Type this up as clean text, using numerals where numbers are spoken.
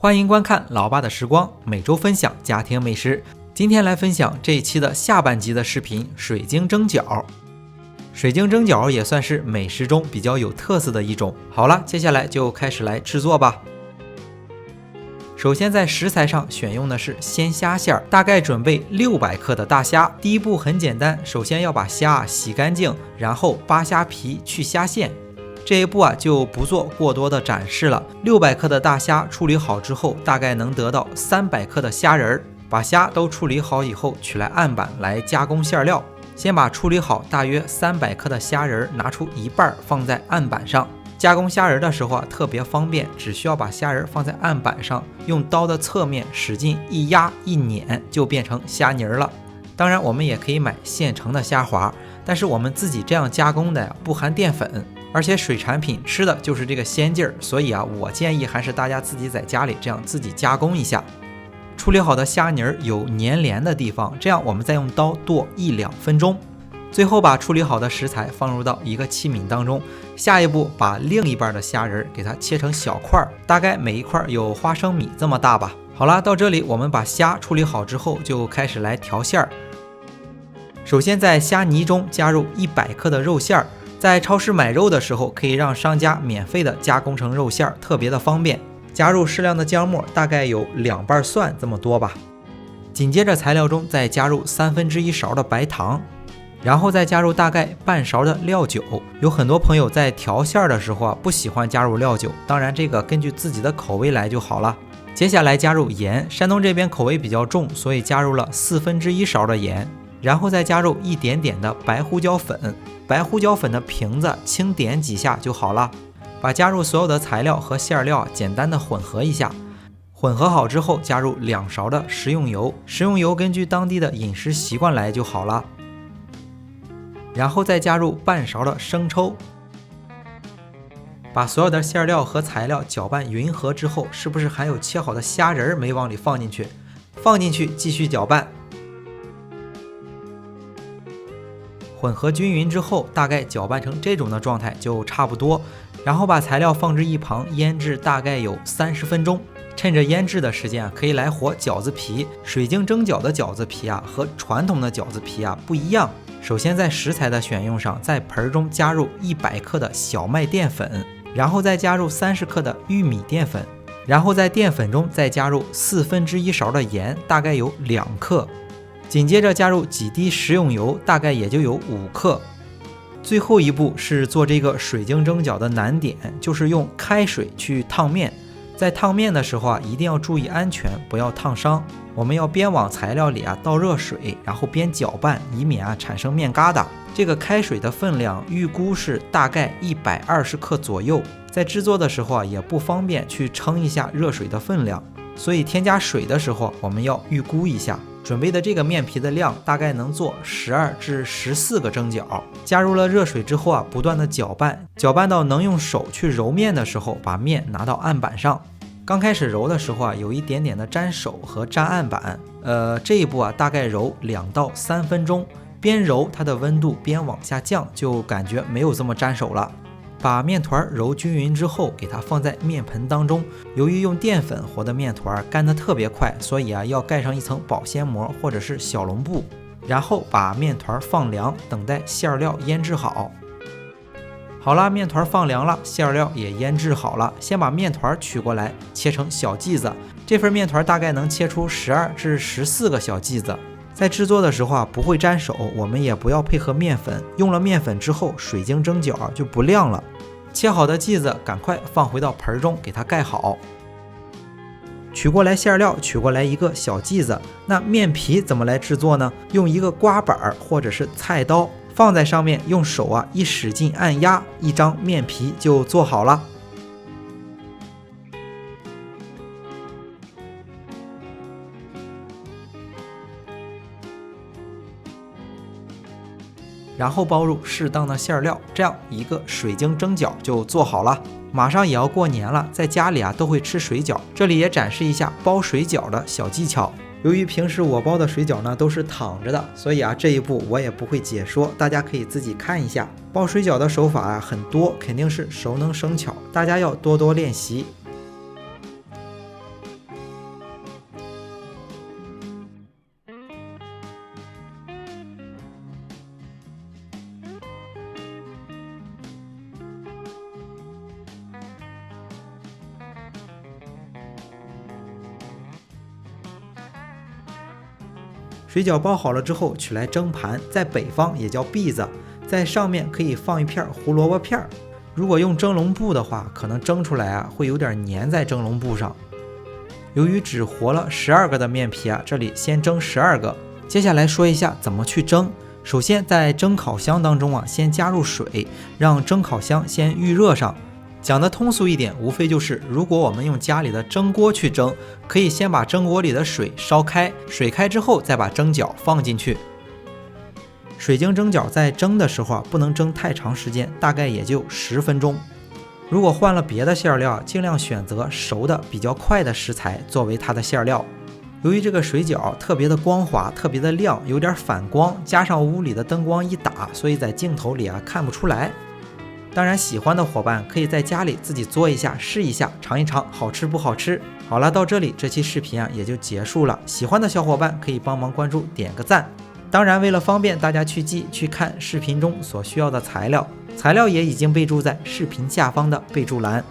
欢迎观看老爸的时光，每周分享家庭美食。今天来分享这一期的下半集的视频：水晶蒸饺。水晶蒸饺也算是美食中比较有特色的一种。好了，接下来就开始来制作吧。首先在食材上选用的是鲜虾馅儿，大概准备600克的大虾。第一步很简单，首先要把虾洗干净，然后扒虾皮去虾线。这一步就不做过多的展示了。600克的大虾处理好之后，大概能得到300克的虾仁儿。把虾都处理好以后，取来案板来加工馅料。先把处理好大约300克的虾仁儿拿出一半放在案板上。加工虾仁的时候特别方便，只需要把虾仁放在案板上，用刀的侧面使劲一压一碾，就变成虾泥了。当然我们也可以买现成的虾滑，但是我们自己这样加工的不含淀粉，而且水产品吃的就是这个鲜劲儿，所以我建议还是大家自己在家里这样自己加工一下。处理好的虾泥有粘连的地方，这样我们再用刀剁1-2分钟。最后把处理好的食材放入到一个器皿当中，下一步把另一半的虾仁给它切成小块，大概每一块有花生米这么大吧。好了，到这里我们把虾处理好之后，就开始来调馅儿。首先在虾泥中加入100克的肉馅儿，在超市买肉的时候可以让商家免费的加工成肉馅儿，特别的方便。加入适量的姜末，大概有2瓣蒜这么多吧。紧接着材料中再加入1/3勺的白糖，然后再加入大概半勺的料酒。有很多朋友在调馅的时候不喜欢加入料酒，当然这个根据自己的口味来就好了。接下来加入盐，山东这边口味比较重，所以加入了1/4勺的盐，然后再加入一点点的白胡椒粉，白胡椒粉的瓶子轻点几下就好了。把加入所有的材料和馅料简单的混合一下，混合好之后加入2勺的食用油，食用油根据当地的饮食习惯来就好了。然后再加入半勺的生抽，把所有的馅料和材料搅拌匀合之后，是不是还有切好的虾仁没往里放进去？放进去继续搅拌，混合均匀之后，大概搅拌成这种的状态就差不多。然后把材料放置一旁腌制大概有30分钟。趁着腌制的时间可以来和饺子皮。水晶蒸饺的饺子皮和传统的饺子皮不一样。首先在食材的选用上，在盆中加入100克的小麦淀粉，然后再加入30克的玉米淀粉，然后在淀粉中再加入1/4勺的盐，大概有2克。紧接着加入几滴食用油，大概也就有5克。最后一步是做这个水晶蒸饺的难点，就是用开水去烫面。在烫面的时候一定要注意安全，不要烫伤。我们要边往材料里倒热水，然后边搅拌，以免产生面疙瘩。这个开水的分量预估是大概120克左右。在制作的时候也不方便去称一下热水的分量，所以添加水的时候我们要预估一下。准备的这个面皮的量大概能做12至14个蒸饺。加入了热水之后不断的搅拌，搅拌到能用手去揉面的时候，把面拿到案板上。刚开始揉的时候有一点点的粘手和粘案板，这一步大概揉2到3分钟，边揉它的温度边往下降，就感觉没有这么粘手了。把面团揉均匀之后，给它放在面盆当中。由于用淀粉和的面团干得特别快，所以要盖上一层保鲜膜或者是小笼布，然后把面团放凉，等待馅料腌制好。好了，面团放凉了，馅料也腌制好了。先把面团取过来，切成小剂子。这份面团大概能切出12至14个小剂子。在制作的时候不会粘手，我们也不要配合面粉。用了面粉之后，水晶蒸饺就不亮了。切好的剂子赶快放回到盆中，给它盖好。取过来馅料，取过来一个小剂子。那面皮怎么来制作呢？用一个刮板或者是菜刀放在上面，用手一使劲按压，一张面皮就做好了。然后包入适当的馅料，这样一个水晶蒸饺就做好了。马上也要过年了，在家里都会吃水饺，这里也展示一下包水饺的小技巧。由于平时我包的水饺都是躺着的，所以这一步我也不会解说，大家可以自己看一下。包水饺的手法很多，肯定是熟能生巧，大家要多多练习。水饺包好了之后取来蒸盘，在北方也叫篦子，在上面可以放一片胡萝卜片。如果用蒸笼布的话，可能蒸出来会有点粘在蒸笼布上。由于只和了12个的面皮这里先蒸12个。接下来说一下怎么去蒸。首先在蒸烤箱当中先加入水，让蒸烤箱先预热上。讲的通俗一点，无非就是如果我们用家里的蒸锅去蒸，可以先把蒸锅里的水烧开，水开之后再把蒸饺放进去。水晶蒸饺在蒸的时候不能蒸太长时间，大概也就10分钟。如果换了别的馅料，尽量选择熟的比较快的食材作为它的馅料。由于这个水饺特别的光滑，特别的亮，有点反光，加上屋里的灯光一打，所以在镜头里看不出来。当然喜欢的伙伴可以在家里自己做一下，试一下，尝一尝好吃不好吃。好了，到这里这期视频也就结束了。喜欢的小伙伴可以帮忙关注点个赞。当然为了方便大家去记去看视频中所需要的材料也已经备注在视频下方的备注栏。